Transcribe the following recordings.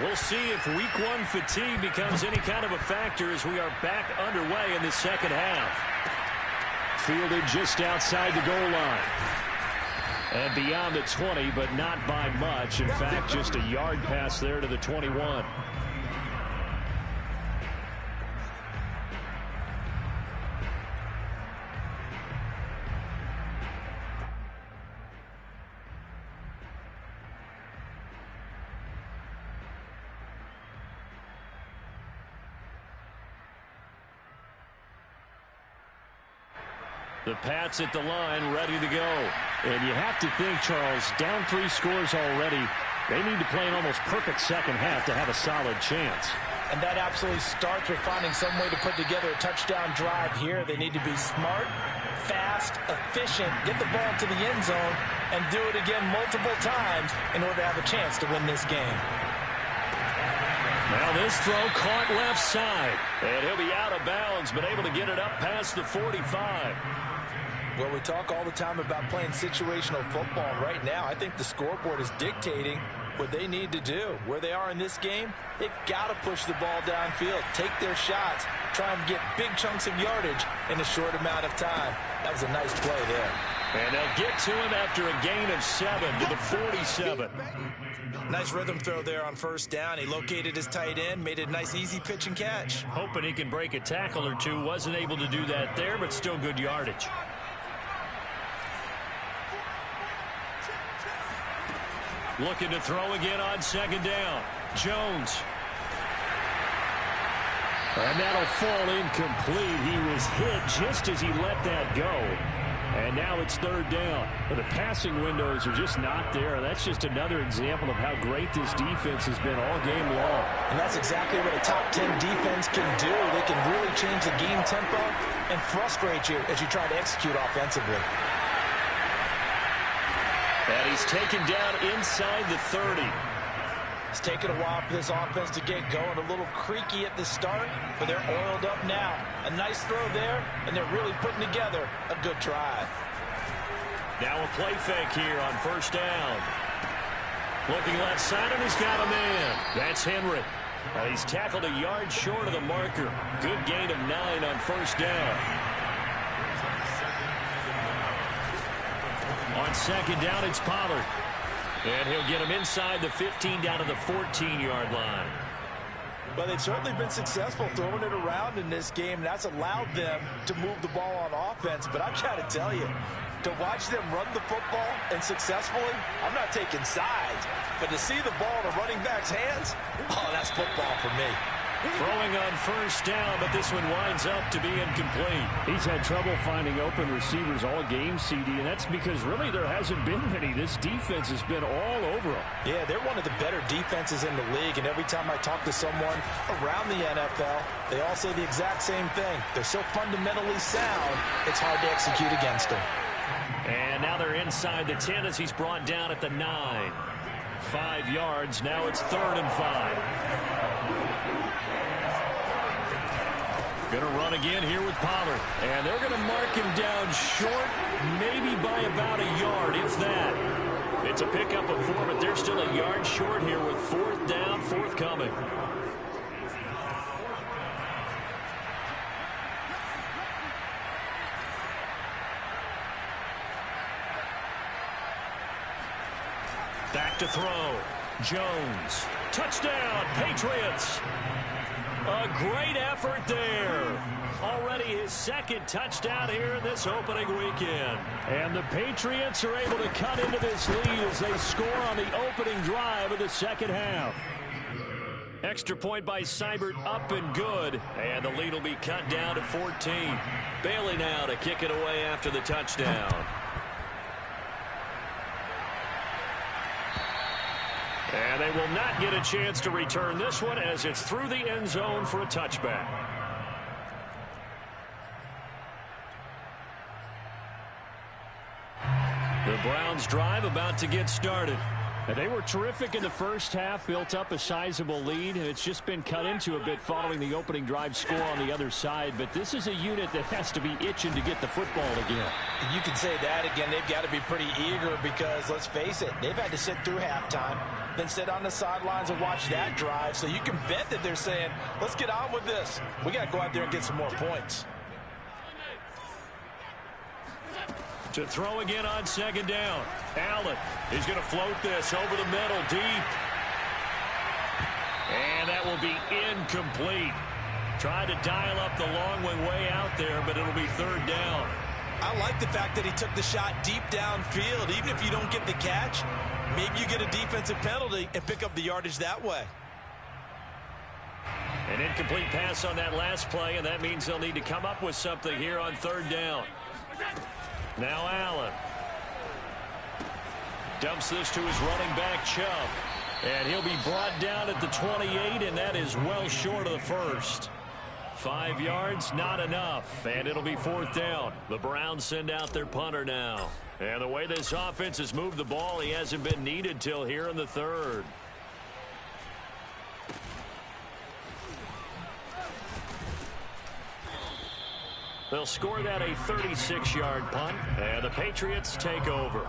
We'll see if week one fatigue becomes any kind of a factor as we are back underway in the second half. Fielded just outside the goal line. And beyond the 20, but not by much. In fact, just a yard pass there to the 21. The Pats at the line, ready to go. And you have to think, Charles, down 3 scores already. They need to play an almost perfect second half to have a solid chance. And that absolutely starts with finding some way to put together a touchdown drive here. They need to be smart, fast, efficient, get the ball to the end zone, and do it again multiple times in order to have a chance to win this game. Now this throw caught left side. And he'll be out of bounds, but able to get it up past the 45. Well, we talk all the time about playing situational football. Right now, I think the scoreboard is dictating what they need to do. Where they are in this game, they've got to push the ball downfield, take their shots, try and get big chunks of yardage in a short amount of time. That was a nice play there. And they'll get to him after a gain of 7 to the 47. Nice rhythm throw there on first down. He located his tight end, made it a nice easy pitch and catch. Hoping he can break a tackle or two. Wasn't able to do that there, but still good yardage. Looking to throw again on second down. Jones. And that'll fall incomplete. He was hit just as he let that go. And now it's third down. But the passing windows are just not there. That's just another example of how great this defense has been all game long. And that's exactly what a top 10 defense can do. They can really change the game tempo and frustrate you as you try to execute offensively. And he's taken down inside the 30. It's taken a while for this offense to get going. A little creaky at the start, but they're oiled up now. A nice throw there, and they're really putting together a good drive. Now a play fake here on first down. Looking left side, and he's got a man. That's Henry. Well, he's tackled a yard short of the marker. Good gain of 9 on first down. On second down, it's Pollard. And he'll get him inside the 15 down to the 14-yard line. Well, they've certainly been successful throwing it around in this game. That's allowed them to move the ball on offense. But I've got to tell you, to watch them run the football and successfully, I'm not taking sides. But to see the ball in a running back's hands, oh, that's football for me. Throwing on first down, but this one winds up to be incomplete. He's had trouble finding open receivers all game, CD, and that's because really there hasn't been many. This defense has been all over them. Yeah, they're one of the better defenses in the league, and every time I talk to someone around the NFL, they all say the exact same thing. They're so fundamentally sound, it's hard to execute against them. And now they're inside the 10 as he's brought down at the 9. 5 yards, now it's 3rd and 5. Going to run again here with Pollard. And they're going to mark him down short, maybe by about a yard, if that. It's a pickup of 4, but they're still a yard short here with 4th down, forthcoming. Back to throw. Jones. Touchdown, Patriots. A great effort there. Already his 2nd touchdown here in this opening weekend. And the Patriots are able to cut into this lead as they score on the opening drive of the second half. Extra point by Seibert, up and good. And the lead will be cut down to 14. Bailey now to kick it away after the touchdown. And they will not get a chance to return this one as it's through the end zone for a touchback. The Browns drive about to get started. And they were terrific in the first half, built up a sizable lead. It's just been cut into a bit following the opening drive score on the other side. But this is a unit that has to be itching to get the football again. You can say that again. They've got to be pretty eager because, let's face it, they've had to sit through halftime, then sit on the sidelines and watch that drive. So you can bet that they're saying, let's get on with this. We got to go out there and get some more points. To throw again on second down. Allen is going to float this over the middle deep. And that will be incomplete. Trying to dial up the long way out there, but it'll be third down. I like the fact that he took the shot deep downfield. Even if you don't get the catch, maybe you get a defensive penalty and pick up the yardage that way. An incomplete pass on that last play, and that means they'll need to come up with something here on third down. Now Allen dumps this to his running back, Chubb. And he'll be brought down at the 28, and that is well short of the first. 5 yards, not enough, and it'll be fourth down. The Browns send out their punter now. And the way this offense has moved the ball, he hasn't been needed till here in the third. They'll score that a 36-yard punt, and the Patriots take over.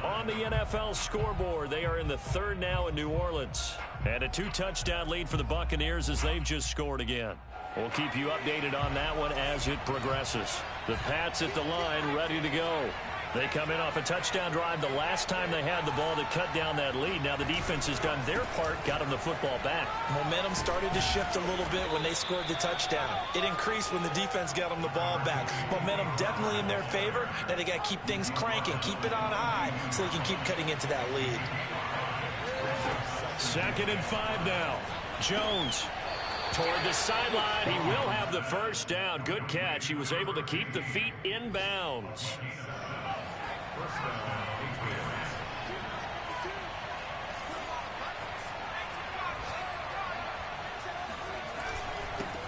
On the NFL scoreboard, they are in the third now in New Orleans. And a 2-touchdown lead for the Buccaneers as they've just scored again. We'll keep you updated on that one as it progresses. The Pats at the line ready to go. They come in off a touchdown drive the last time they had the ball to cut down that lead. Now the defense has done their part, got them the football back. Momentum started to shift a little bit when they scored the touchdown. It increased when the defense got them the ball back. Momentum definitely in their favor. Now they got to keep things cranking, keep it on high so they can keep cutting into that lead. 2nd and 5 now. Jones toward the sideline. He will have the first down. Good catch. He was able to keep the feet in bounds.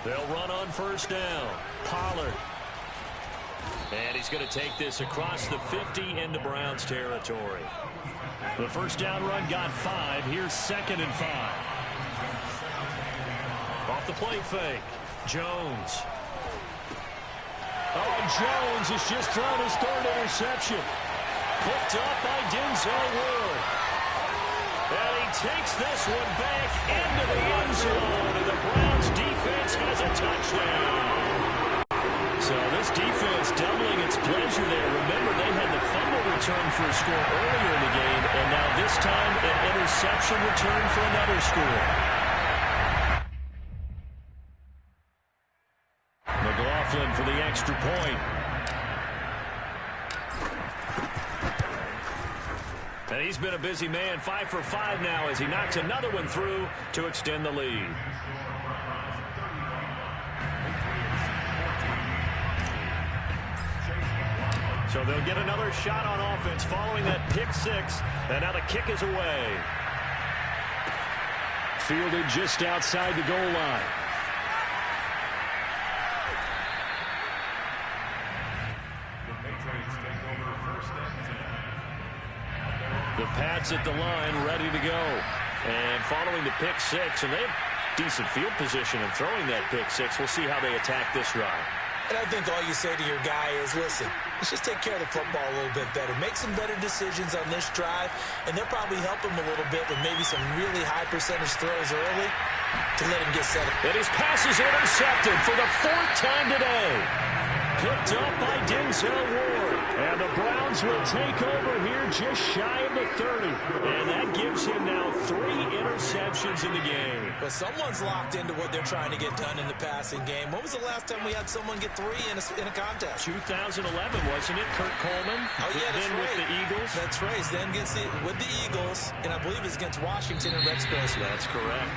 They'll run on first down. Pollard. And he's going to take this across the 50 into Browns territory. The first down run got 5. Here's 2nd and 5. Off the play fake. Jones. Oh, Jones has just thrown his 3rd interception. Picked up by Denzel Ward. And he takes this one back into the end zone. And the Browns defense has a touchdown. So this defense doubling its pleasure there. Remember, they had the fumble return for a score earlier in the game. And now this time an interception return for another score. McLaughlin for the extra point. And he's been a busy man. 5 for 5 now as he knocks another one through to extend the lead. So they'll get another shot on offense following that pick 6. And now the kick is away. Fielded just outside the goal line. The Pats at the line, ready to go. And following the pick 6, and they have decent field position in throwing that pick 6. We'll see how they attack this drive. And I think all you say to your guy is, listen, let's just take care of the football a little bit better. Make some better decisions on this drive, and they'll probably help him a little bit with maybe some really high percentage throws early to let him get set up. And his pass is intercepted for the 4th time today. Picked up by Denzel Ward. And the Browns will take over here just shy of the 30. And that gives him now 3 interceptions in the game. But someone's locked into what they're trying to get done in the passing game. When was the last time we had someone get 3 in a contest? 2011, wasn't it? Kurt Coleman. Oh, yeah, that's then right. with the Eagles. That's right. Then with the Eagles. And I believe it's against Washington and Rex Grossman. That's correct.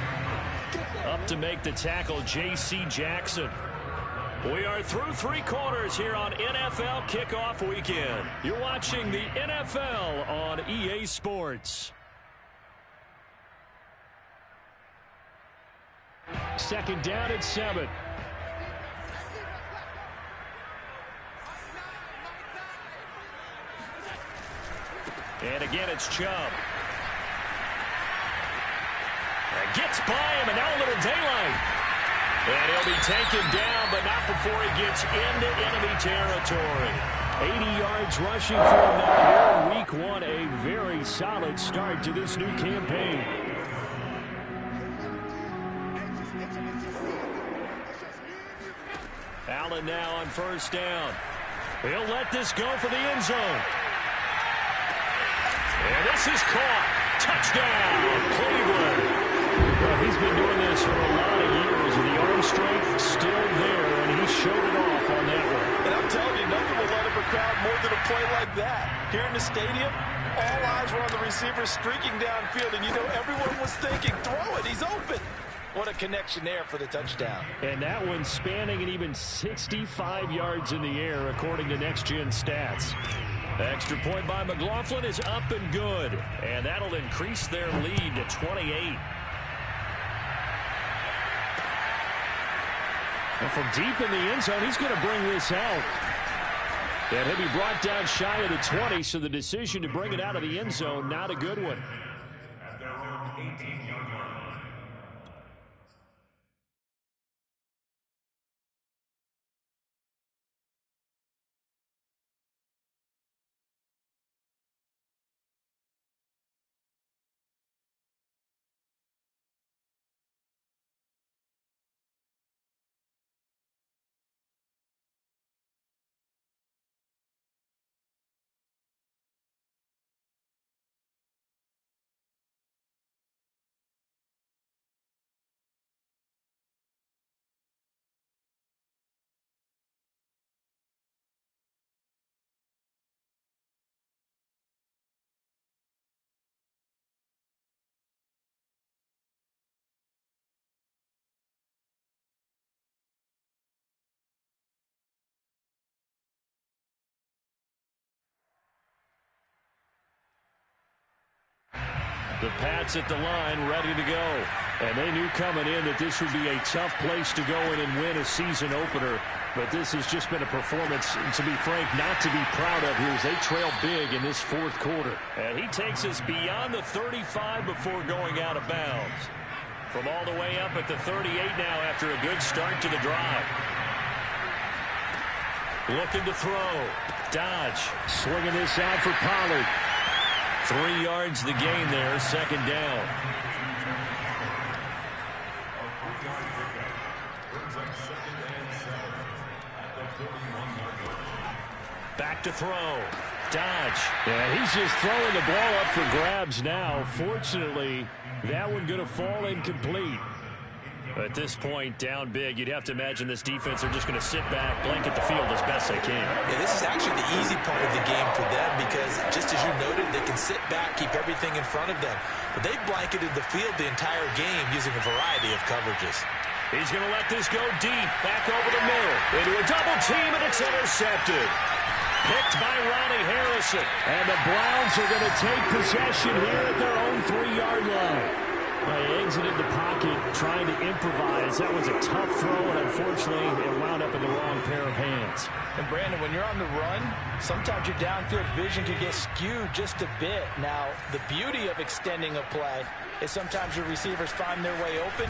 Up to make the tackle, J.C. Jackson. We are through 3 quarters here on NFL Kickoff Weekend. You're watching the NFL on EA Sports. 2nd down at 7. And again, it's Chubb. Gets by him, and now a little daylight. And he'll be taken down, but not before he gets into enemy territory. 80 yards rushing for him now here in week one. A very solid start to this new campaign. Allen now on first down. He'll let this go for the end zone. And this is caught. Touchdown, Cleveland. Well, he's been doing this for a lot of years, and the arm strength still there, and he showed it off on that one. And I'm telling you, nothing will light up a crowd more than a play like that. Here in the stadium, all eyes were on the receiver streaking downfield, and you know everyone was thinking, throw it, he's open. What a connection there for the touchdown. And that one spanning an even 65 yards in the air, according to Next Gen Stats. Extra point by McLaughlin is up and good. And that'll increase their lead to 28. And from deep in the end zone, he's going to bring this out. And he'll be brought down shy of the 20, so the decision to bring it out of the end zone, not a good one. The Pats at the line, ready to go. And they knew coming in that this would be a tough place to go in and win a season opener. But this has just been a performance, to be frank, not to be proud of here as they trail big in this fourth quarter. And he takes us beyond the 35 before going out of bounds. From all the way up at the 38 now after a good start to the drive. Looking to throw. Dodge swinging this out for Pollard. 3 yards the gain there, second down. Back to throw. Dodge. Yeah, he's just throwing the ball up for grabs now. Fortunately, that one going to fall incomplete. At this point, down big, you'd have to imagine this defense are just going to sit back, blanket the field as best they can. Yeah, this is actually the easy part of the game for them because, just as you noted, they can sit back, keep everything in front of them. But they've blanketed the field the entire game using a variety of coverages. He's going to let this go deep, back over the middle, into a double team, and it's intercepted. Picked by Ronnie Harrison. And the Browns are going to take possession here at their own 3-yard line. They exited the pocket trying to improvise. That was a tough throw, and unfortunately, it wound up in the wrong pair of hands. And, Brandon, when you're on the run, sometimes your downfield vision can get skewed just a bit. Now, the beauty of extending a play is sometimes your receivers find their way open,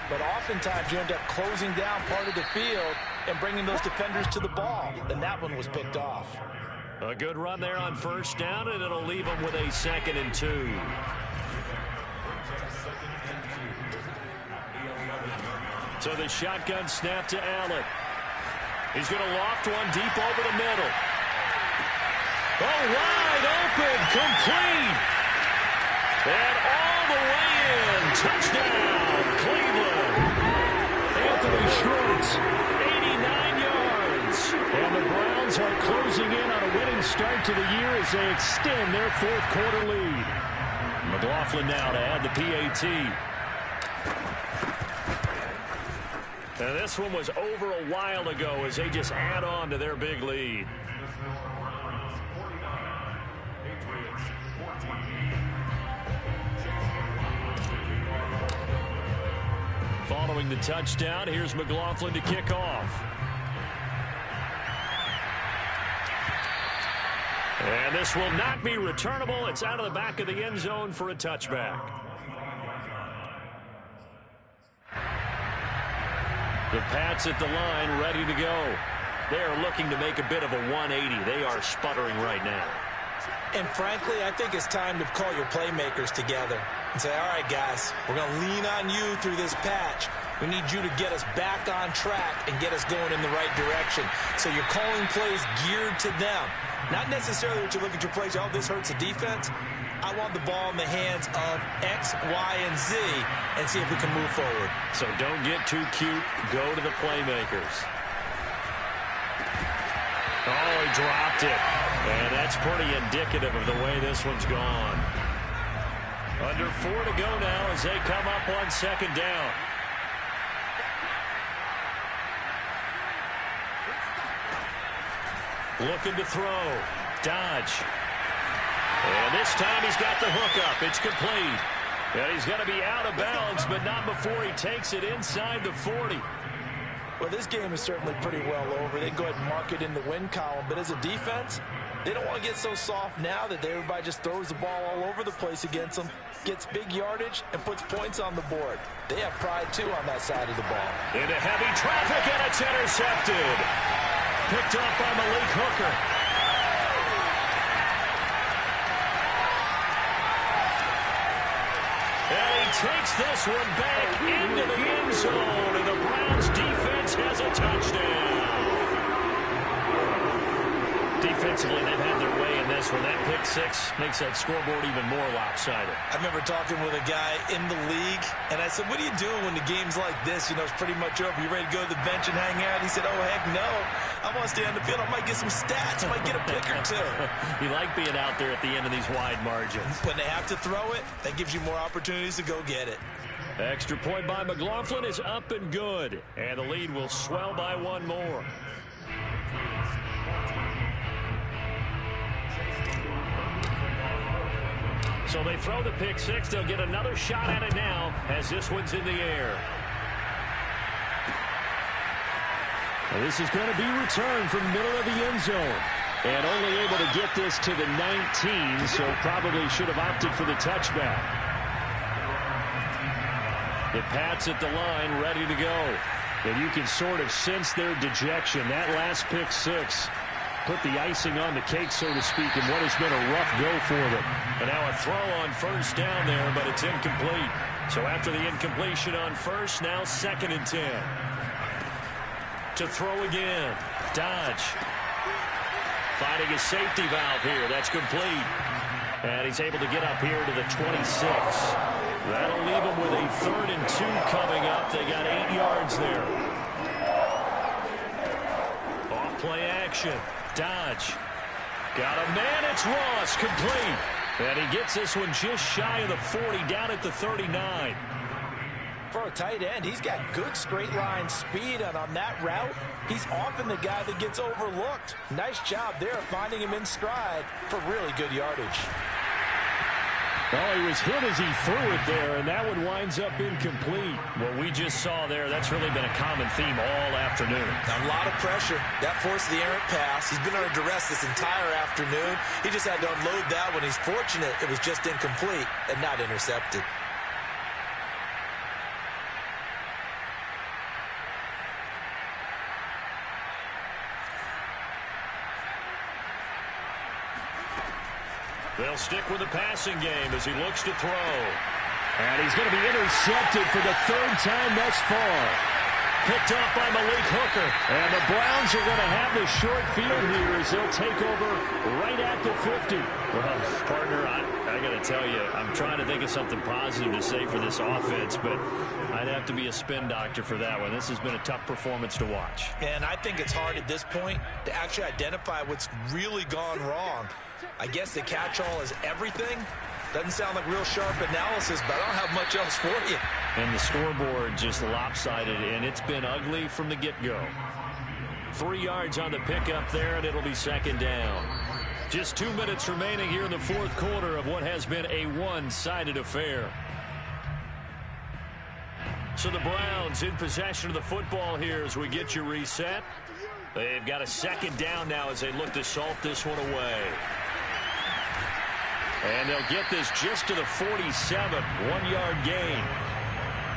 but oftentimes you end up closing down part of the field and bringing those defenders to the ball, and that one was picked off. A good run there on first down, and it'll leave them with a 2nd and 2. So the shotgun snap to Allen. He's going to loft one deep over the middle. Oh, wide open, complete. And all the way in. Touchdown, Cleveland. Anthony Schwartz, 89 yards. And the Browns are closing in on a winning start to the year as they extend their fourth quarter lead. McLaughlin now to add the PAT. Now this one was over a while ago as they just add on to their big lead. Following the touchdown, here's McLaughlin to kick off. And this will not be returnable. It's out of the back of the end zone for a touchback. The Pats at the line, ready to go. They are looking to make a bit of a 180. They are sputtering right now. And frankly, I think it's time to call your playmakers together and say, all right, guys, we're going to lean on you through this patch. We need you to get us back on track and get us going in the right direction. So you're calling plays geared to them. Not necessarily what you're looking to plays, oh, this hurts the defense. I want the ball in the hands of X, Y, and Z and see if we can move forward. So don't get too cute. Go to the playmakers. Oh, he dropped it. And that's pretty indicative of the way this one's gone. Under 4 to go now as they come up on second down. Looking to throw. Dodge. And this time he's got the hook up. It's complete. And he's going to be out of bounds, but not before he takes it inside the 40. Well, this game is certainly pretty well over. They can go ahead and mark it in the win column. But as a defense, they don't want to get so soft now that everybody just throws the ball all over the place against them, gets big yardage, and puts points on the board. They have pride, too, on that side of the ball. Into heavy traffic, and it's intercepted. Picked up by Malik Hooker. And he takes this one back into the end zone, and the Browns defense has a touchdown. Defensively, they've had their way in this one. That pick six makes that scoreboard even more lopsided. I remember talking with a guy in the league, and I said, what do you do when the game's like this? You know, it's pretty much over. You ready to go to the bench and hang out? He said, oh, heck no. I want to stay on the field. I might get some stats. I might get a pick or two. You like being out there at the end of these wide margins. When they have to throw it, that gives you more opportunities to go get it. Extra point by McLaughlin is up and good. And the lead will swell by one more. So they throw the pick six. They'll get another shot at it now as this one's in the air. Well, this is going to be returned from the middle of the end zone. And only able to get this to the 19, so probably should have opted for the touchback. The Pats at the line ready to go. And you can sort of sense their dejection. That last pick six put the icing on the cake, so to speak, in what has been a rough go for them. And now a throw on first down there, but it's incomplete. So after the incompletion on first, now 2nd and 10. To throw again. Dodge. Finding his safety valve here. That's complete. And he's able to get up here to the 26. That'll leave him with a 3rd and 2 coming up. They got 8 yards there. Off play action. Dodge. Got a man. It's Ross. Complete. And he gets this one just shy of the 40, down at the 39. For a tight end, he's got good straight line speed, and on that route, he's often the guy that gets overlooked. Nice job there finding him in stride for really good yardage. Well, he was hit as he threw it there, and that one winds up incomplete. What we just saw there, that's really been a common theme all afternoon. A lot of pressure. That forced the errant pass. He's been under duress this entire afternoon. He just had to unload that one. He's fortunate it was just incomplete and not intercepted. They'll stick with the passing game as he looks to throw. And he's going to be intercepted for the 3rd time thus far. Picked up by Malik Hooker. And the Browns are going to have the short field here as they'll take over right at the 50. Well, partner, I got to tell you, I'm trying to think of something positive to say for this offense, but I'd have to be a spin doctor for that one. This has been a tough performance to watch. And I think it's hard at this point to actually identify what's really gone wrong. I guess the catch-all is everything. Doesn't sound like real sharp analysis, but I don't have much else for you. And the scoreboard just lopsided, and it's been ugly from the get-go. 3 yards on the pickup there, and it'll be 2nd down. Just 2 minutes remaining here in the 4th quarter of what has been a one-sided affair. So the Browns in possession of the football here as we get you reset. They've got a 2nd down now as they look to salt this one away. And they'll get this just to the 47, 1-yard gain.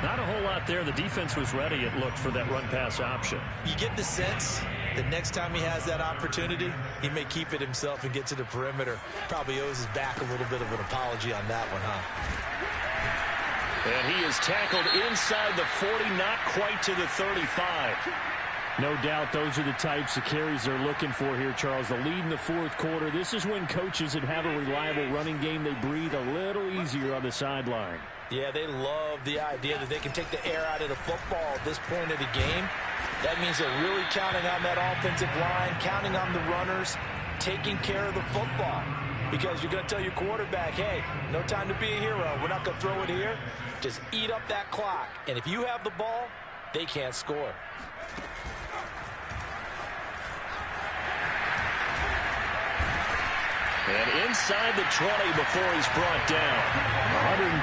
Not a whole lot there. The defense was ready, it looked, for that run-pass option. You get the sense that next time he has that opportunity, he may keep it himself and get to the perimeter. Probably owes his back a little bit of an apology on that one, huh? And he is tackled inside the 40, not quite to the 35. No doubt those are the types of carries they're looking for here, Charles. The lead in the fourth quarter. This is when coaches that have a reliable running game, they breathe a little easier on the sideline. Yeah, they love the idea that they can take the air out of the football at this point of the game. That means they're really counting on that offensive line, counting on the runners, taking care of the football. Because you're going to tell your quarterback, hey, no time to be a hero. We're not going to throw it here. Just eat up that clock. And if you have the ball, they can't score. And inside the 20 before he's brought down.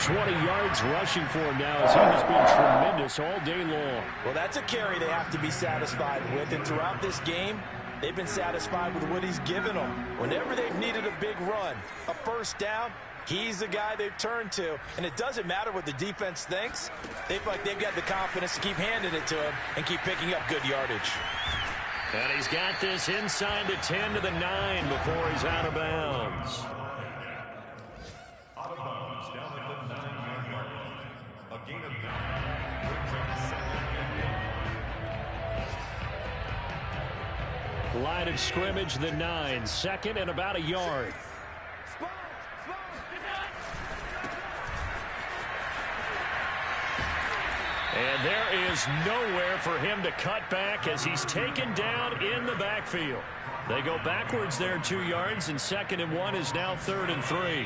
120 yards rushing for him now as he has been tremendous all day long. Well, that's a carry they have to be satisfied with. And throughout this game, they've been satisfied with what he's given them. Whenever they've needed a big run, a first down, he's the guy they've turned to. And it doesn't matter what the defense thinks. They feel like they've got the confidence to keep handing it to him and keep picking up good yardage. And he's got this inside the 10 to the 9 before he's out of bounds. Out of bounds, down at the 9-yard line. A gain of 9. Line of scrimmage, the 9. Second and about a yard. And there is nowhere for him to cut back as he's taken down in the backfield. They go backwards there 2 yards, and 2nd and 1 is now 3rd and 3.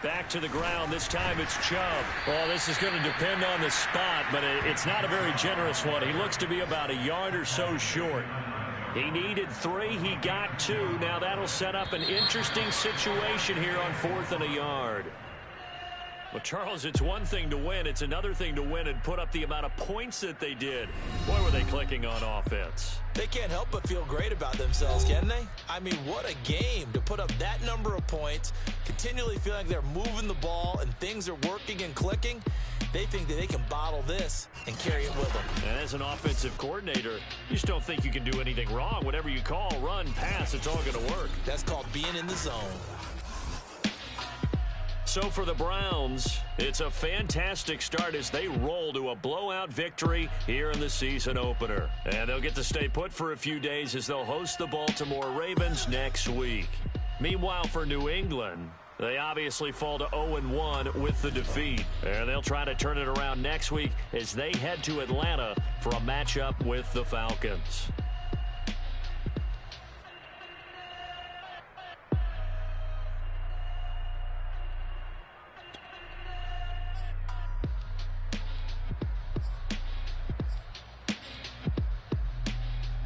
Back to the ground. This time it's Chubb. Well, this is going to depend on the spot, but it's not a very generous one. He looks to be about a yard or so short. He needed 3. He got 2. Now that'll set up an interesting situation here on 4th and a yard. Well, Charles, it's one thing to win. It's another thing to win and put up the amount of points that they did. Boy, were they clicking on offense. They can't help but feel great about themselves, can they? I mean, what a game to put up that number of points, continually feeling like they're moving the ball and things are working and clicking. They think that they can bottle this and carry it with them. And as an offensive coordinator, you just don't think you can do anything wrong. Whatever you call, run, pass, it's all going to work. That's called being in the zone. So for the Browns, it's a fantastic start as they roll to a blowout victory here in the season opener. And they'll get to stay put for a few days as they'll host the Baltimore Ravens next week. Meanwhile, for New England, they obviously fall to 0-1 with the defeat. And they'll try to turn it around next week as they head to Atlanta for a matchup with the Falcons.